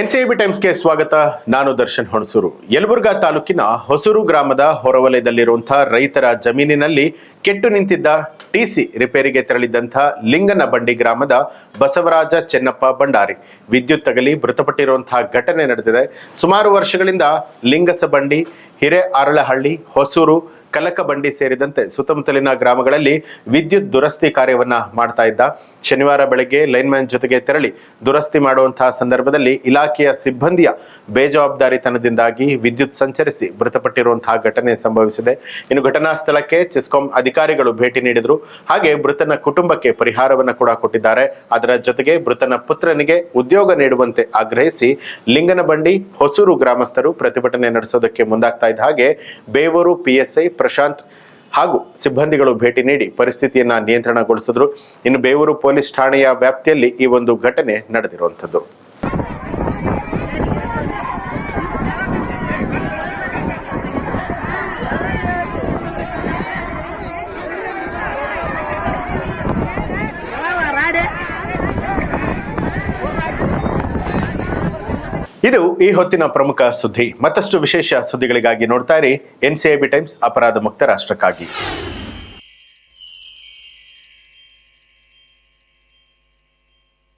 NCIB ಟೈಮ್ಸ್ಗೆ ಸ್ವಾಗತ. ನಾನು ದರ್ಶನ್ ಹುಣಸೂರು. ಯಲಬುರ್ಗಾ ತಾಲೂಕಿನ ಹೊಸೂರು ಗ್ರಾಮದ ಹೊರವಲಯದಲ್ಲಿರುವಂತಹ ರೈತರ ಜಮೀನಿನಲ್ಲಿ ಕೆಟ್ಟು ನಿಂತಿದ್ದ ಟಿಸಿ ರಿಪೇರಿಗೆ ತೆರಳಿದ್ದಂತಹ ಲಿಂಗನಬಂಡಿ ಗ್ರಾಮದ ಬಸವರಾಜ ಚೆನ್ನಪ್ಪ ಭಂಡಾರಿ ವಿದ್ಯುತ್ ತಗಲಿ ಮೃತಪಟ್ಟಿರುವಂತಹ ಘಟನೆ ನಡೆದಿದೆ. ಸುಮಾರು ವರ್ಷಗಳಿಂದ ಲಿಂಗಸಬಂಡಿ, ಹಿರೇಅರಳಹಳ್ಳಿ, ಹೊಸೂರು, ಕಲಕಬಂಡಿ ಸೇರಿದಂತೆ ಸುತ್ತಮುತ್ತಲಿನ ಗ್ರಾಮಗಳಲ್ಲಿ ವಿದ್ಯುತ್ ದುರಸ್ತಿ ಕಾರ್ಯವನ್ನ ಮಾಡ್ತಾ ಇದ್ದ. ಶನಿವಾರ ಬೆಳಗ್ಗೆ ಲೈನ್ಮ್ಯಾನ್ ಜೊತೆಗೆ ತೆರಳಿ ದುರಸ್ತಿ ಮಾಡುವಂತಹ ಸಂದರ್ಭದಲ್ಲಿ ಇಲಾಖೆಯ ಸಿಬ್ಬಂದಿಯ ಬೇಜವಾಬ್ದಾರಿತನದಿಂದಾಗಿ ವಿದ್ಯುತ್ ಸಂಚರಿಸಿ ಮೃತಪಟ್ಟಿರುವಂತಹ ಘಟನೆ ಸಂಭವಿಸಿದೆ. ಇನ್ನು ಘಟನಾ ಸ್ಥಳಕ್ಕೆ ಚೆಸ್ಕಾಂ ಅಧಿಕಾರಿಗಳು ಭೇಟಿ ನೀಡಿದ್ರು. ಹಾಗೆ ಮೃತನ ಕುಟುಂಬಕ್ಕೆ ಪರಿಹಾರವನ್ನ ಕೂಡ ಕೊಟ್ಟಿದ್ದಾರೆ. ಅದರ ಜೊತೆಗೆ ಮೃತನ ಪುತ್ರನಿಗೆ ಉದ್ಯೋಗ ನೀಡುವಂತೆ ಆಗ್ರಹಿಸಿ ಲಿಂಗನಬಂಡಿ, ಹೊಸೂರು ಗ್ರಾಮಸ್ಥರು ಪ್ರತಿಭಟನೆ ನಡೆಸೋದಕ್ಕೆ ಮುಂದಾಗ್ತಾ ಇದ್ದ ಹಾಗೆ ಬೇವೂರು ಪಿಎಸ್ಐ ಪ್ರಶಾಂತ್ ಹಾಗೂ ಸಿಬ್ಬಂದಿಗಳು ಭೇಟಿ ನೀಡಿ ಪರಿಸ್ಥಿತಿಯನ್ನ ನಿಯಂತ್ರಣಗೊಳಿಸಿದ್ರು. ಇನ್ನು ಬೇವೂರು ಪೊಲೀಸ್ ಠಾಣೆಯ ವ್ಯಾಪ್ತಿಯಲ್ಲಿ ಈ ಒಂದು ಘಟನೆ ನಡೆದಿರುವಂಥದ್ದು. ಇದು ಈ ಹೊತ್ತಿನ ಪ್ರಮುಖ ಸುದ್ದಿ. ಮತ್ತಷ್ಟು ವಿಶೇಷ ಸುದ್ದಿಗಳಿಗಾಗಿ ನೋಡ್ತಾ ಇರಿ ಎನ್ಸಿಐಬಿ ಟೈಮ್ಸ್, ಅಪರಾಧ ಮುಕ್ತ ರಾಷ್ಟ್ರಕ್ಕಾಗಿ.